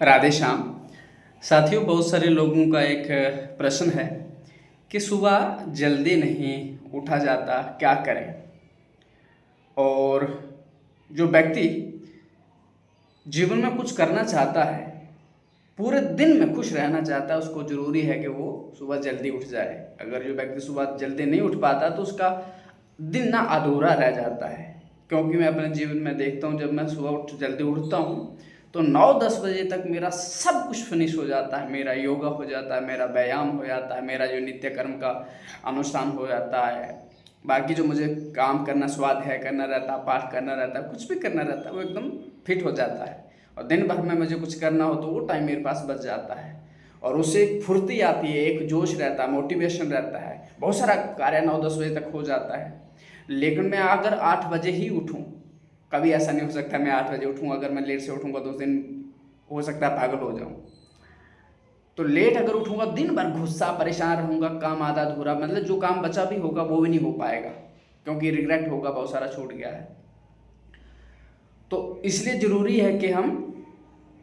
राधे श्याम। साथियों, बहुत सारे लोगों का एक प्रश्न है कि सुबह जल्दी नहीं उठा जाता, क्या करें। और जो व्यक्ति जीवन में कुछ करना चाहता है, पूरे दिन में खुश रहना चाहता है, उसको ज़रूरी है कि वो सुबह जल्दी उठ जाए। अगर जो व्यक्ति सुबह जल्दी नहीं उठ पाता तो उसका दिन ना अधूरा रह जाता है। क्योंकि मैं अपने जीवन में देखता हूँ, जब मैं सुबह जल्दी उठता हूँ तो 9-10 बजे तक मेरा सब कुछ फिनिश हो जाता है। मेरा योगा हो जाता है, मेरा व्यायाम हो जाता है, मेरा जो नित्य कर्म का अनुष्ठान हो जाता है, बाकी जो मुझे काम करना, स्वाध्याय करना रहता है, पाठ करना रहता है, कुछ भी करना रहता है, वो एकदम फिट हो जाता है। और दिन भर में मुझे कुछ करना हो तो वो टाइम मेरे पास बच जाता है और उससे एक फुर्ती आती है, एक जोश रहता है, मोटिवेशन रहता है। बहुत सारा कार्य 9-10 बजे तक हो जाता है। लेकिन मैं अगर 8 बजे ही उठूँ, कभी ऐसा नहीं हो सकता मैं 8 बजे उठूँ। अगर मैं लेट से उठूँगा तो उस दिन हो सकता है पागल हो जाऊँ। तो लेट अगर उठूँगा, दिन भर गुस्सा, परेशान रहूँगा, काम आधा अधूरा, मतलब जो काम बचा भी होगा वो भी नहीं हो पाएगा, क्योंकि रिग्रेट होगा, बहुत सारा छूट गया है। तो इसलिए ज़रूरी है कि हम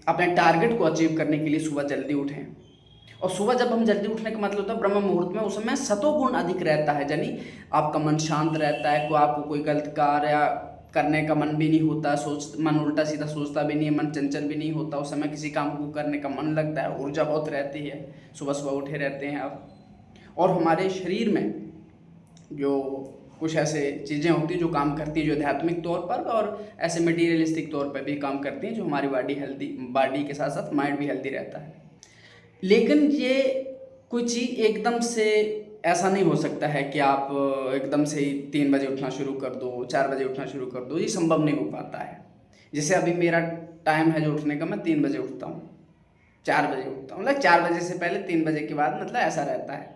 अपने टारगेट को अचीव करने के लिए सुबह जल्दी उठें। और सुबह जब हम जल्दी उठने का मतलब होता है ब्रह्म मुहूर्त में, उस समय सतोगुण अधिक रहता है, यानी आपका मन शांत रहता है, को आपको कोई गलत कार्य करने का मन भी नहीं होता, मन उल्टा सीधा सोचता भी नहीं है, मन चंचल भी नहीं होता। उस समय किसी काम को करने का मन लगता है, ऊर्जा बहुत रहती है, सुबह सुबह उठे रहते हैं आप। और हमारे शरीर में जो कुछ ऐसे चीज़ें होती हैं जो काम करती हैं, जो आध्यात्मिक तौर पर और ऐसे मटीरियलिस्टिक तौर पर भी काम करती हैं, जो हमारी बॉडी के साथ साथ माइंड भी हेल्दी रहता है। लेकिन ये कोई चीज़ एकदम से ऐसा नहीं हो सकता है कि आप एकदम से ही 3 बजे उठना शुरू कर दो, 4 बजे उठना शुरू कर दो, ये संभव नहीं हो पाता है। जैसे अभी मेरा टाइम है जो उठने का, मैं 3 बजे उठता हूँ, 4 बजे उठता हूँ, मतलब 4 बजे से पहले 3 बजे के बाद, मतलब ऐसा रहता है।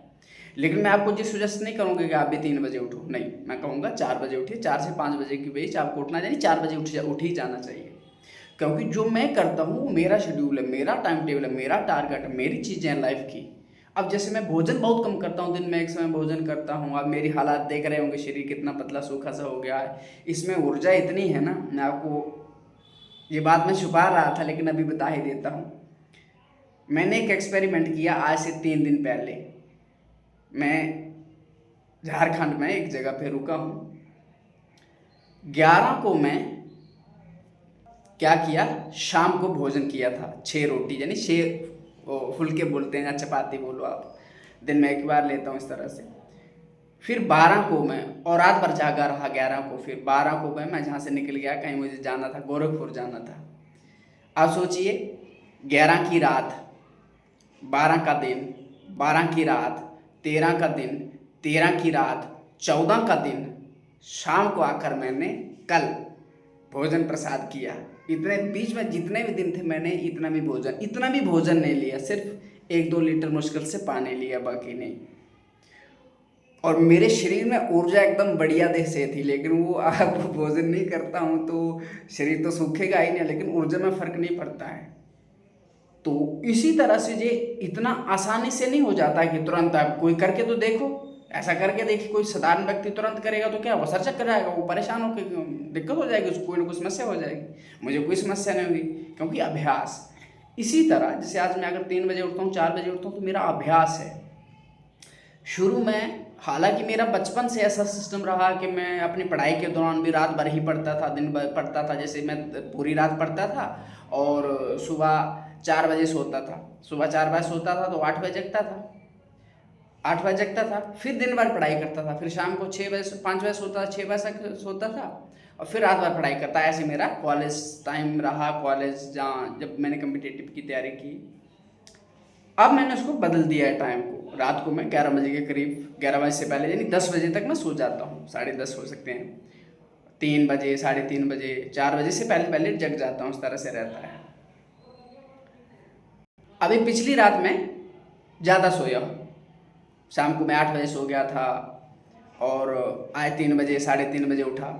लेकिन मैं आपको ये सजेस्ट नहीं करूँगा कि आप भी 3 बजे उठो, नहीं, मैं कहूँगा 4 बजे उठिए। 4 से 5 बजे के बीच आपको उठना, यानी 4 बजे उठ ही जाना चाहिए। क्योंकि जो मैं करता हूँ वो मेरा शेड्यूल है, मेरा टाइम टेबल है, मेरा टारगेट है, मेरी चीज़ें हैं लाइफ की। अब जैसे मैं भोजन बहुत कम करता हूँ, दिन में एक समय भोजन करता हूँ। अब मेरी हालात देख रहे होंगे, शरीर कितना पतला सूखा सा हो गया है। इसमें ऊर्जा इतनी है ना, मैं आपको ये बात मैं छुपा रहा था लेकिन अभी बता ही देता हूँ। मैंने एक एक्सपेरिमेंट किया आज से 3 दिन पहले। मैं झारखंड में एक जगह पे रुका हूँ। 11 को मैं क्या किया, शाम को भोजन किया था 6 रोटी, यानी 6 फुलके बोलते हैं या चपाती बोलो आप, दिन में एक बार लेता हूँ इस तरह से। फिर 12 को मैं, और रात भर जागा रहा 11 को। फिर 12 को मैं जहाँ से निकल गया, कहीं मुझे जाना था, गोरखपुर जाना था। आप सोचिए, 11 की रात, 12 का दिन, 12 की रात, 13 का दिन, 13 की रात, 14 का दिन, शाम को आकर मैंने कल भोजन प्रसाद किया। इतने बीच में जितने भी दिन थे मैंने इतना भी भोजन नहीं लिया, सिर्फ 1-2 लीटर मुश्किल से पानी लिया, बाकी नहीं। और मेरे शरीर में ऊर्जा एकदम बढ़िया देह से थी। लेकिन वो आप भोजन नहीं करता हूँ तो शरीर तो सूखेगा ही नहीं, लेकिन ऊर्जा में फ़र्क नहीं पड़ता है। तो इसी तरह से ये इतना आसानी से नहीं हो जाता है कि तुरंत आप कोई करके तो देखो, ऐसा करके देखिए। कोई साधारण व्यक्ति तुरंत करेगा तो क्या वो सर चक्कर आएगा, वो परेशान होकर दिक्कत हो जाएगी, उसको कोई ना कोई समस्या हो जाएगी। मुझे कोई समस्या नहीं हुई, क्योंकि अभ्यास। इसी तरह जैसे आज मैं अगर 3 बजे उठता हूँ, 4 बजे उठता हूँ, तो मेरा अभ्यास है। शुरू में हालांकि मेरा बचपन से ऐसा सिस्टम रहा कि मैं अपनी पढ़ाई के दौरान भी रात भर ही पढ़ता था, दिन भर पढ़ता था। जैसे मैं पूरी रात पढ़ता था और सुबह 4 बजे सोता था। सुबह 4 बजे सोता था तो 8 बजे जगता था, 8 बजे जगता था। फिर दिन भर पढ़ाई करता था, फिर शाम को 6 बजे 5 बजे सोता था, 6 बजे तक सोता था, और फिर रात भर पढ़ाई करता। ऐसे मेरा कॉलेज टाइम रहा, कॉलेज जहाँ जब मैंने कम्पिटिटिव की तैयारी की। अब मैंने उसको बदल दिया है टाइम को। रात को मैं 11 बजे के करीब, 11 बजे से पहले यानी 10 बजे तक मैं सो जाता हूँ, 10:30 हो सकते हैं, 3 बजे, 3:30 बजे, 4 बजे से पहले पहले जग जाता हूँ, इस तरह से रहता है। अभी पिछली रात में ज़्यादा सोया हूँ। शाम को मैं 8 बजे सो गया था और आज 3 बजे, 3:30 बजे उठा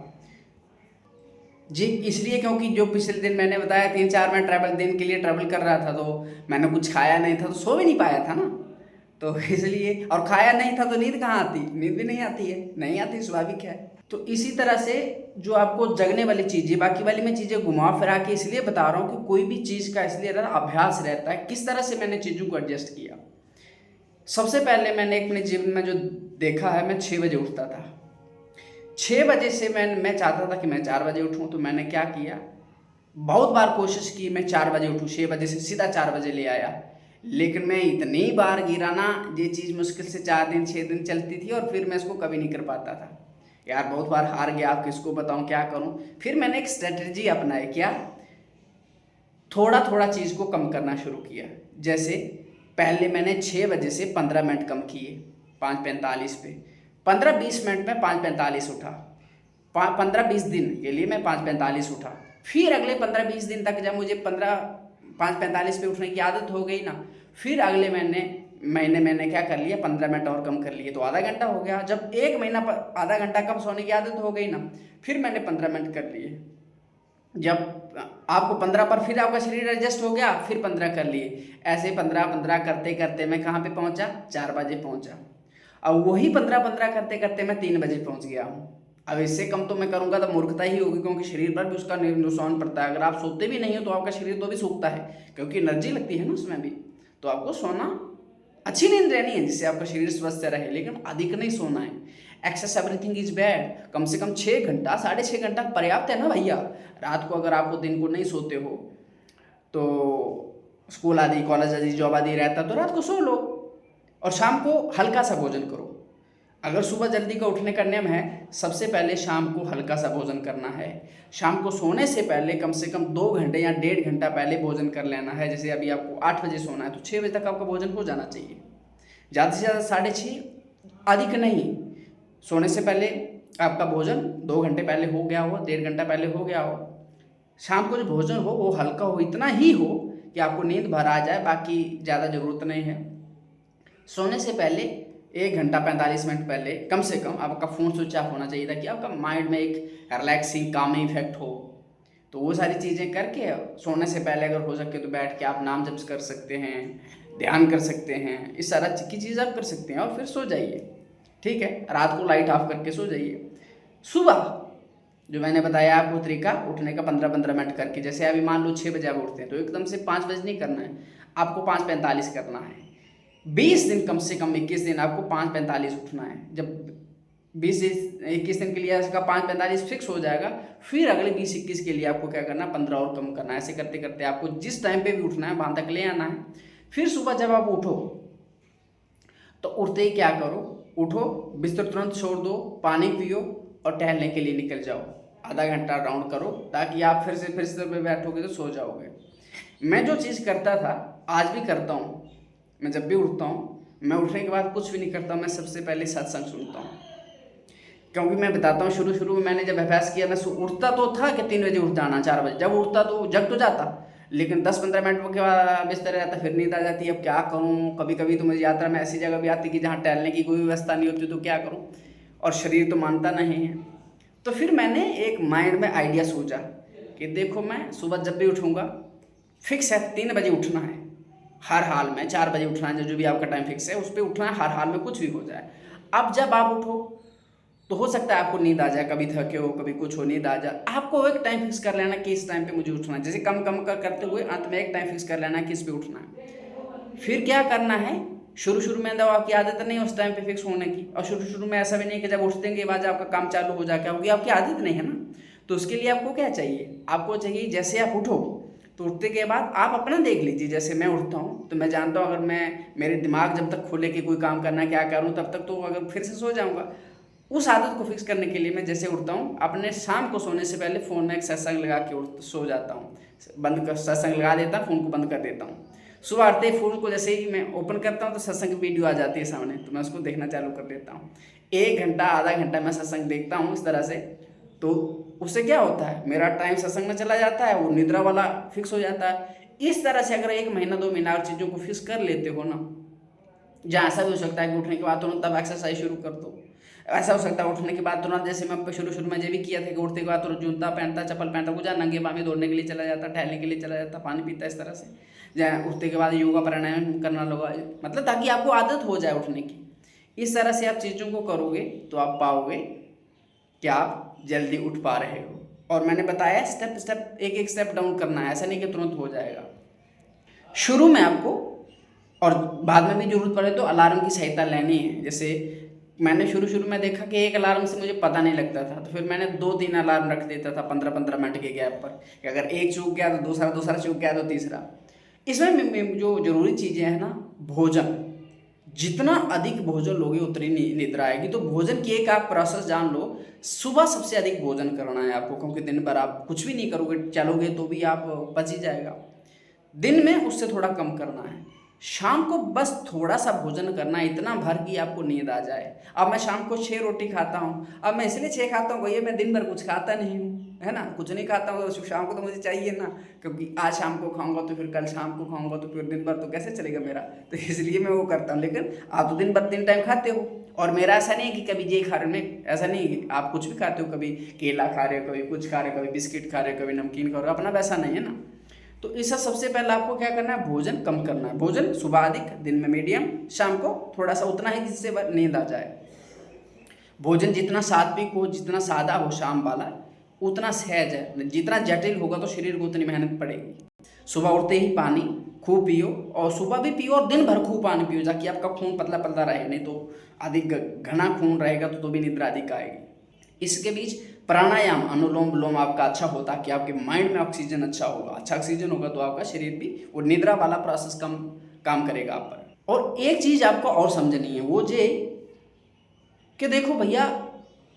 जी। इसलिए क्योंकि जो पिछले दिन मैंने बताया 3-4 मैं दिन के लिए ट्रैवल कर रहा था, तो मैंने कुछ खाया नहीं था, तो सो भी नहीं पाया था ना। तो इसलिए, और खाया नहीं था तो नींद कहाँ आती, नींद भी नहीं आती है, नहीं आती, स्वाभाविक है। तो इसी तरह से जो आपको जगने वाली चीज़ें, बाकी वाली मैं चीज़ें घुमा फिरा के इसलिए बता रहा हूँ कि कोई भी चीज़ का इसलिए रहता अभ्यास रहता है। किस तरह से मैंने चीज़ों को एडजस्ट किया। सबसे पहले मैंने अपने जीवन में जो देखा है, मैं 6 बजे उठता था। 6 बजे से मैं चाहता था कि मैं 4 बजे उठूँ, तो मैंने क्या किया, बहुत बार कोशिश की मैं 4 बजे उठूँ, 6 बजे से सीधा 4 बजे ले आया। लेकिन मैं इतनी बार गिरा ना, ये चीज़ मुश्किल से 4 दिन 6 दिन चलती थी और फिर मैं इसको कभी नहीं कर पाता था। यार बहुत बार हार गया, आप किसको बताऊं, क्या करूं। फिर मैंने एक स्ट्रेटजी अपनाई, क्या, थोड़ा थोड़ा चीज़ को कम करना शुरू किया। जैसे पहले मैंने 6 बजे से 15 मिनट कम किए, 5:45 पे, 15-20 मिनट में 5:45 उठा, 15-20 दिन के लिए मैं 5:45 उठा। फिर अगले 15-20 दिन तक जब मुझे 5:45 पे उठने की आदत हो गई ना, फिर अगले महीने मैंने क्या कर लिया, 15 मिनट और कम कर लिए, तो आधा घंटा हो गया। जब एक महीना आधा घंटा कम सोने की आदत हो गई ना, फिर मैंने 15 मिनट कर लिए। जब आपको 15 पर फिर आपका शरीर एडजस्ट हो गया, फिर 15 कर लिए। ऐसे 15-15 करते करते मैं कहाँ पे पहुँचा, 4 बजे पहुँचा। अब वही 15-15 करते करते मैं 3 बजे पहुँच गया हूँ। अब इससे कम तो मैं करूँगा तो मूर्खता ही होगी, क्योंकि शरीर पर भी उसका नुकसान पड़ता है। अगर आप सोते भी नहीं हो तो आपका शरीर तो भी सूखता है, क्योंकि एनर्जी लगती है ना उसमें भी। तो आपको सोना, अच्छी नींद रहनी है जिससे आपका शरीर स्वस्थ रहे, लेकिन अधिक नहीं सोना है। Excess everything is bad. कम से कम 6 घंटा, 6.5 घंटा पर्याप्त है ना भैया। रात को अगर आपको दिन को नहीं सोते हो तो स्कूल आदि, कॉलेज आदि, जॉब आदि रहता तो रात को सो लो, और शाम को हल्का सा भोजन करो। अगर सुबह जल्दी का उठने का नियम है, सबसे पहले शाम को हल्का सा भोजन करना है। शाम को सोने से पहले कम से कम 2 घंटे या 1.5 घंटा पहले भोजन कर लेना है। जैसे अभी आपको 8 बजे सोना है तो 6 बजे तक आपका भोजन हो जाना चाहिए, ज़्यादा से ज़्यादा 6:30, अधिक नहीं। सोने से पहले आपका भोजन 2 घंटे पहले हो गया हो, 1.5 घंटा पहले हो गया हो। शाम को जो भोजन हो वो हल्का हो, इतना ही हो कि आपको नींद भर आ जाए, बाकी ज़्यादा ज़रूरत नहीं है। सोने से पहले 1 घंटा 45 मिनट पहले कम से कम आपका फ़ोन स्विच ऑफ होना चाहिए, ताकि आपका माइंड में एक रिलैक्सिंग कामिंग इफेक्ट हो। तो वो सारी चीज़ें करके सोने से पहले अगर हो सके तो बैठ के आप नाम जप कर सकते हैं, ध्यान कर सकते हैं, इस सारा की चीज़ आप कर सकते हैं, और फिर सो जाइए। ठीक है, रात को लाइट ऑफ करके सो जाइए। सुबह जो मैंने बताया आपको तरीका, उठने का 15-15 मिनट करके, जैसे अभी मान लो 6 बजे आप उठते हैं तो एकदम से 5 बजे नहीं करना है, आपको 5:45 करना है। 20 दिन, कम से कम 21 दिन आपको 5:45 उठना है। जब 20-21 दिन के लिए इसका 5:45 फिक्स हो जाएगा, फिर अगले 20-21 के लिए आपको क्या करना है, 15 और कम करना है। ऐसे करते करते आपको जिस टाइम पे भी उठना है वहाँ तक ले आना है। फिर सुबह जब आप उठो तो उठते ही क्या करो, उठो, बिस्तर तुरंत छोड़ दो, पानी पियो और टहलने के लिए निकल जाओ। आधा घंटा राउंड करो, ताकि आप फिर से बिस्तर पे बैठोगे तो सो जाओगे। मैं जो चीज़ करता था आज भी करता हूँ। मैं जब भी उठता हूँ, मैं उठने के बाद कुछ भी नहीं करता, मैं सबसे पहले सत्संग सुनता हूँ। क्योंकि मैं बताता हूँ, शुरू में मैंने जब अभ्यास किया, मैं उठता तो था कि 3 बजे उठ जाना, 4 बजे जब उठता तो जग तो जाता, लेकिन 10-15 मिनट के बाद बिस्तर रहता, फिर नींद आ जाती। अब क्या करूँ, कभी कभी तो मुझे यात्रा में ऐसी जगह भी आती कि जहाँ टहलने की कोई व्यवस्था नहीं होती, तो क्या करूँ, और शरीर तो मानता नहीं है। तो फिर मैंने एक माइंड में आइडिया सोचा कि देखो, मैं सुबह जब भी उठूँगा, फिक्स है 3 बजे उठना है हर हाल में, 4 बजे उठना है, जो भी आपका टाइम फिक्स है उस पर उठना है हर हाल में, कुछ भी हो जाए। अब जब आप उठो तो हो सकता है आपको नींद आ जाए, कभी थके हो, कभी कुछ हो, नींद आ जाए। आपको एक टाइम फिक्स कर लेना कि इस टाइम पे मुझे उठना है। जैसे कम कम करते हुए अंत में एक टाइम फिक्स कर लेना कि इस पे उठना है। फिर क्या करना है, शुरू में जब आपकी आदत नहीं है उस टाइम पे फिक्स होने की, और शुरू में ऐसा भी नहीं कि जब उठने के बाद आपका काम चालू हो जाए, क्योंकि आपकी आदत नहीं है ना। तो उसके लिए आपको क्या चाहिए, आपको चाहिए जैसे आप उठो तो उठने के बाद आप अपना देख लीजिए। जैसे मैं उठता हूँ तो मैं जानता हूँ, अगर मेरे दिमाग जब तक खुले कि कोई काम करना है, क्या करूँ, तब तक तो अगर फिर से सो जाऊँगा। उस आदत को फिक्स करने के लिए मैं जैसे उठता हूँ, अपने शाम को सोने से पहले फ़ोन में एक सत्संग लगा के सो जाता हूँ। सत्संग लगा देता हूँ, फ़ोन को बंद कर देता हूँ। सुबह उठते ही फ़ोन को जैसे ही मैं ओपन करता हूँ तो सत्संग की वीडियो आ जाती है सामने, तो मैं उसको देखना चालू कर देता हूँ। 1 घंटा आधा घंटा मैं सत्संग देखता हूँ इस तरह से। तो उससे क्या होता है, मेरा टाइम सत्संग में चला जाता है, वो निद्रा वाला फिक्स हो जाता है। इस तरह से अगर 1 महीना 2 महीना और चीज़ों को फिक्स कर लेते हो ना, जहाँ ऐसा भी हो सकता है कि उठने के बाद तुरंत तब एक्सरसाइज शुरू कर दो। ऐसा हो सकता है उठने के बाद तुरंत, जैसे मैं शुरू में ये भी किया था कि उठने के बाद तुरंत जूता पहनता, चप्पल पहनता, पूजा नंगे पाँव में दौड़ने के लिए चला जाता, टहलने के लिए चला जाता, पानी पीता, इस तरह से। जहाँ उठने के बाद योगा प्राणायाम करना लगा, मतलब ताकि आपको आदत हो जाए उठने की। इस तरह से आप चीज़ों को करोगे तो आप पाओगे कि आप जल्दी उठ पा रहे हो। और मैंने बताया स्टेप स्टेप, एक एक स्टेप डाउन करना है, ऐसा नहीं कि तुरंत हो जाएगा। शुरू में आपको, और बाद में भी जरूरत पड़े तो अलार्म की सहायता लेनी है। जैसे मैंने शुरू में देखा कि एक अलार्म से मुझे पता नहीं लगता था, तो फिर मैंने 2-3 अलार्म रख देता था 15-15 मिनट के गैप पर, कि अगर एक चूक गया तो दूसरा, दूसरा चूक गया तो तीसरा। इसमें जो जरूरी चीज़ें हैं ना, भोजन, जितना अधिक भोजन लोगे उतनी निद्रा आएगी। तो भोजन की एक आप प्रोसेस जान लो। सुबह सबसे अधिक भोजन करना है आपको, क्योंकि दिन भर आप कुछ भी नहीं करोगे, चलोगे तो भी आप पच ही जाएगा। दिन में उससे थोड़ा कम करना है। शाम को बस थोड़ा सा भोजन करना है, इतना भर कि आपको नींद आ जाए। अब मैं शाम को 6 रोटी खाता हूँ। अब मैं इसलिए 6 खाता हूँ भैया, मैं दिन भर कुछ खाता नहीं हूँ, है ना, कुछ नहीं खाता हूँ, तो शाम को तो मुझे चाहिए ना, क्योंकि आज शाम को खाऊंगा तो फिर कल शाम को खाऊंगा तो फिर दिन भर तो कैसे चलेगा मेरा, तो इसलिए मैं वो करता हूँ। लेकिन आप तो दिन भर 3 टाइम खाते हो, और मेरा ऐसा नहीं है कि कभी ये खा रहे हो, ऐसा नहीं है, आप कुछ भी खाते हो, कभी केला खा रहे हो, कभी कुछ खा रहे हो, कभी बिस्किट खा रहे हो, कभी नमकीन खा रहे हो, अपना वैसा नहीं है ना। तो इसका सबसे पहले आपको क्या करना है, भोजन कम करना है। भोजन सुबह अधिक, दिन में मीडियम, शाम को थोड़ा सा उतना ही जिससे नींद आ जाए। भोजन जितना सात्विक हो, जितना सादा हो शाम वाला, उतना सहज है। जितना जटिल होगा तो शरीर को उतनी मेहनत पड़ेगी। सुबह उठते ही पानी खूब पियो, और सुबह भी पियो और दिन भर खूब पानी पियो, ताकि आपका खून पतला पतला रहे। नहीं तो अधिक घना खून रहेगा तो भी निद्रा अधिक आएगी। इसके बीच प्राणायाम, अनुलोम विलोम आपका अच्छा होता है कि आपके माइंड में ऑक्सीजन अच्छा होगा। अच्छा ऑक्सीजन होगा तो आपका शरीर भी वो निद्रा वाला प्रोसेस कम काम करेगा आप पर। और एक चीज़ आपको और समझनी है, वो ये कि देखो भैया,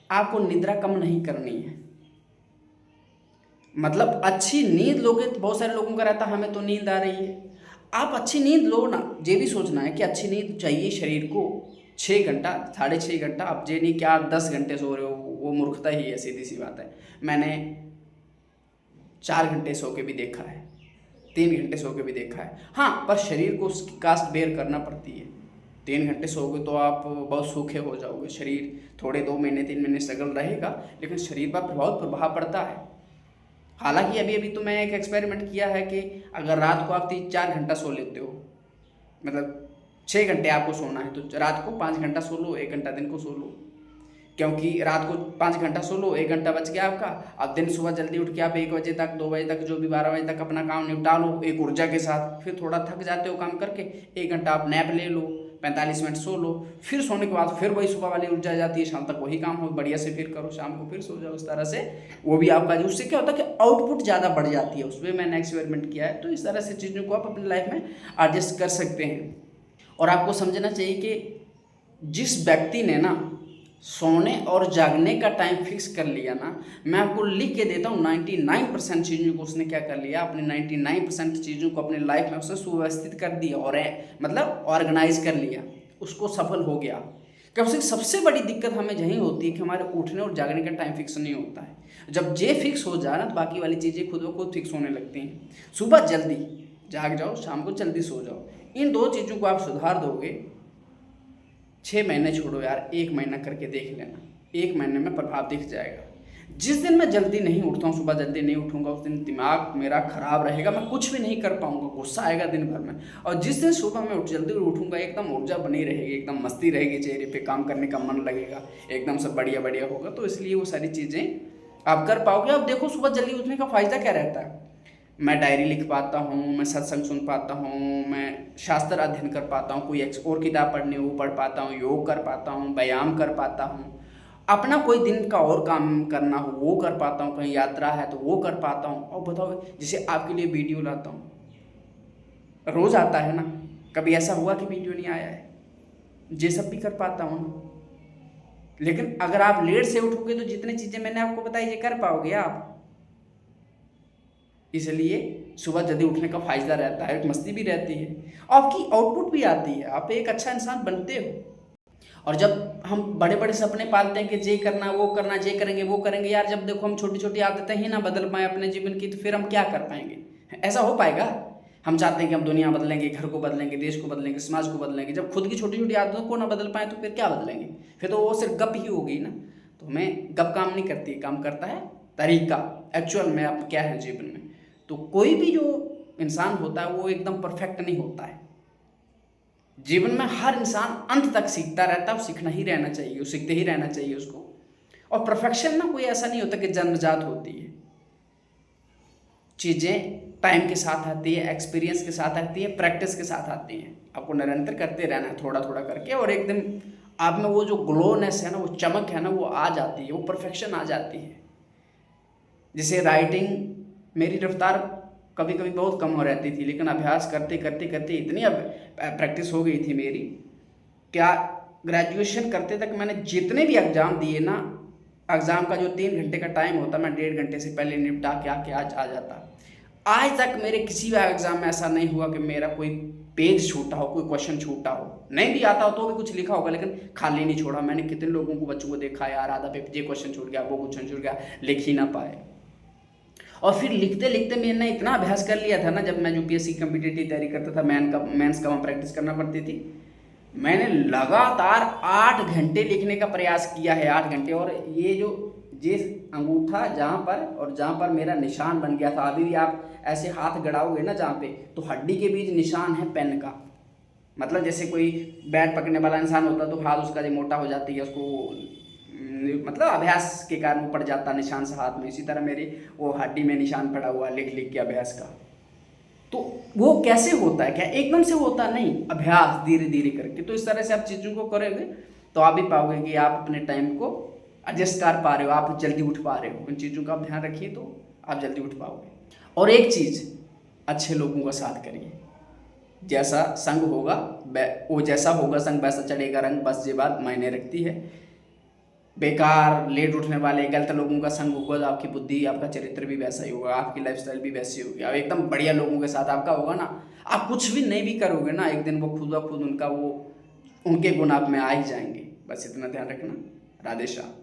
आपको निद्रा कम नहीं करनी है। मतलब अच्छी नींद लोगे तो बहुत सारे लोगों का रहता है हमें तो नींद आ रही है। आप अच्छी नींद लो ना, ये भी सोचना है कि अच्छी नींद चाहिए शरीर को 6 घंटा, 6.5 घंटा। अब ये नहीं कि आप 10 घंटे सो रहे हो, वो मूर्खता ही है, सीधी सी बात है। मैंने 4 घंटे सो के भी देखा है, 3 घंटे सो के भी देखा है। हाँ, पर शरीर को उसकी कास्ट बेयर करना पड़ती है। 3 घंटे सोओगे तो आप बहुत सूखे हो जाओगे, शरीर थोड़े 2 महीने 3 महीने स्ट्रगल रहेगा, लेकिन शरीर पर बहुत प्रभाव पड़ता है। हालांकि अभी अभी तो मैं एक एक्सपेरिमेंट किया है कि अगर रात को आप 3-4 घंटा सो लेते हो, मतलब 6 घंटे आपको सोना है, तो रात को 5 घंटा सो लो, 1 घंटा दिन को सो लो। क्योंकि रात को 5 घंटा सो लो, 1 घंटा बच गया आपका। अब दिन सुबह जल्दी उठ के आप 1 बजे तक, 2 बजे तक, जो भी 12 बजे तक अपना काम निपटा लो एक ऊर्जा के साथ। फिर थोड़ा थक जाते हो काम करके, 1 घंटा आप नैप ले लो, 45 मिनट सो लो। फिर सोने के बाद फिर वही सुबह वाली ऊर्जा आ जाती है, शाम तक वही काम हो बढ़िया से फिर करो, शाम को फिर सो जाओ। इस तरह से वो भी आपका, उससे क्या होता है कि आउटपुट ज़्यादा बढ़ जाती है। उसमें मैंने एक्सपेरिमेंट किया है। तो इस तरह से चीज़ों को आप अपनी लाइफ में एडजस्ट कर सकते हैं। और आपको समझना चाहिए कि जिस व्यक्ति ने ना सोने और जागने का टाइम फिक्स कर लिया ना, मैं आपको लिख के देता हूँ, 99% चीज़ों को उसने क्या कर लिया, अपने 99% चीज़ों को अपने लाइफ में उसने सुव्यवस्थित कर दिया, और मतलब ऑर्गेनाइज कर लिया, उसको सफल हो गया। कब से सबसे बड़ी दिक्कत हमें यही होती है कि हमारे उठने और जागने का टाइम फिक्स नहीं होता है। जब ये फिक्स हो जाए ना, तो बाकी वाली चीज़ें खुद ब खुद फिक्स होने लगती हैं। सुबह जल्दी जाग जाओ, शाम को जल्दी सो जाओ। इन 2 चीज़ों को आप सुधार दोगे, 6 महीने छोड़ो यार, 1 महीना करके देख लेना, 1 महीने में प्रभाव दिख जाएगा। जिस दिन मैं जल्दी नहीं उठता हूँ, सुबह जल्दी नहीं उठूंगा, उस दिन दिमाग मेरा खराब रहेगा, मैं कुछ भी नहीं कर पाऊंगा, गुस्सा आएगा दिन भर में। और जिस दिन सुबह मैं जल्दी उठूंगा, एकदम ऊर्जा बनी रहेगी, एकदम मस्ती रहेगी चेहरे पे, काम करने का मन लगेगा, एकदम सब बढ़िया बढ़िया होगा। तो इसलिए वो सारी चीज़ें आप कर पाओगे। अब देखो, सुबह जल्दी उठने का फ़ायदा क्या रहता है, मैं डायरी लिख पाता हूँ, मैं सत्संग सुन पाता हूँ, मैं शास्त्र अध्ययन कर पाता हूँ, कोई और किताब पढ़नी हो वो पढ़ पाता हूँ, योग कर पाता हूँ, व्यायाम कर पाता हूँ, अपना कोई दिन का और काम करना हो वो कर पाता हूँ, कहीं यात्रा है तो वो कर पाता हूँ। और बताओ, जैसे आपके लिए वीडियो लाता हूँ, रोज़ आता है ना, कभी ऐसा हुआ कि वीडियो नहीं आया है, ये सब भी कर पाता हूँ ना। लेकिन अगर आप लेट से उठोगे तो जितनी चीज़ें मैंने आपको बताई ये कर पाओगे आप। इसलिए सुबह जल्दी उठने का फायदा रहता है, एक मस्ती भी रहती है, आपकी आउटपुट भी आती है, आप एक अच्छा इंसान बनते हो। और जब हम बड़े बड़े सपने पालते हैं कि ये करना वो करना, ये करेंगे वो करेंगे, यार जब देखो हम छोटी छोटी आदतें ही ना बदल पाएँ अपने जीवन की, तो फिर हम क्या कर पाएंगे, ऐसा हो पाएगा। हम चाहते हैं कि हम दुनिया बदलेंगे, घर को बदलेंगे, देश को बदलेंगे, समाज को बदलेंगे, जब खुद की छोटी छोटी आदतों को ना बदल पाए तो फिर क्या बदलेंगे, फिर तो वो सिर्फ गप ही होगी ना। तो हमें गप काम नहीं करती, काम करता है तरीका, एक्चुअल में आप क्या है जीवन में। तो कोई भी जो इंसान होता है वो एकदम परफेक्ट नहीं होता है। जीवन में हर इंसान अंत तक सीखता रहता है, सीखना ही रहना चाहिए, सीखते ही रहना चाहिए उसको। और परफेक्शन ना कोई ऐसा नहीं होता कि जन्मजात होती है। चीज़ें टाइम के साथ आती है, एक्सपीरियंस के साथ आती है, प्रैक्टिस के साथ आती हैं। आपको निरंतर करते रहना है, थोड़ा थोड़ा करके, और एकदम आप में वो जो ग्लोनेस है ना, वो चमक है ना, वो आ जाती है, वो परफेक्शन आ जाती है। जैसे राइटिंग, मेरी रफ्तार कभी कभी बहुत कम हो रहती थी, लेकिन अभ्यास करते करते करते इतनी अब प्रैक्टिस हो गई थी मेरी, क्या ग्रेजुएशन करते तक मैंने जितने भी एग्ज़ाम दिए ना, एग्ज़ाम का जो 3 घंटे का टाइम होता, मैं 1.5 घंटे से पहले निपटा के आके आज आ जाता। आज तक मेरे किसी भी एग्ज़ाम में ऐसा नहीं हुआ कि मेरा कोई पेज छूटा हो, कोई क्वेश्चन छूटा हो। नहीं भी आता हो तो भी कुछ लिखा होगा, लेकिन खाली नहीं छोड़ा। मैंने कितने लोगों को, बच्चों को देखा, यार आधा पेज ये क्वेश्चन छूट गया, वो क्वेश्चन छूट गया, लिख ही ना पाए। और फिर लिखते लिखते मैंने इतना अभ्यास कर लिया था ना, जब मैं यूपीएससी कम्पिटिटिव तैयारी करता था, मेंस का वहाँ प्रैक्टिस करना पड़ती थी, मैंने लगातार 8 घंटे लिखने का प्रयास किया है, 8 घंटे। और ये जो जिस अंगूठा जहाँ पर और जहाँ पर मेरा निशान बन गया था, अभी भी आप ऐसे हाथ गड़ाओगे ना जहाँ पे, तो हड्डी के बीच निशान है पेन का। मतलब जैसे कोई बैट पकड़ने वाला इंसान होता तो हाथ उसका जो मोटा हो जाती है, उसको मतलब अभ्यास के कारण वो पड़ जाता निशान से हाथ में, इसी तरह मेरी वो हड्डी में निशान पड़ा हुआ लिख लिख के अभ्यास का। तो वो कैसे होता है, क्या एकदम से होता नहीं, अभ्यास धीरे धीरे करके। तो इस तरह से आप चीज़ों को करोगे तो आप भी पाओगे कि आप अपने टाइम को एडजस्ट कर पा रहे हो, आप जल्दी उठ पा रहे हो। उन चीज़ों का आप ध्यान रखिए तो आप जल्दी उठ पाओगे। और एक चीज़, अच्छे लोगों का साथ करिए। जैसा संग होगा वो जैसा होगा संग वैसा चढ़ेगा रंग, बस ये बात मायने रखती है। बेकार लेट उठने वाले गलत लोगों का संग होगा तो आपकी बुद्धि, आपका चरित्र भी वैसा ही होगा, आपकी लाइफस्टाइल भी वैसी होगी। अब एकदम बढ़िया लोगों के साथ आपका होगा ना, आप कुछ भी नहीं भी करोगे ना, एक दिन वो खुद ब खुद उनका वो उनके गुण आप में आ ही जाएंगे। बस इतना ध्यान रखना। राधे श्याम।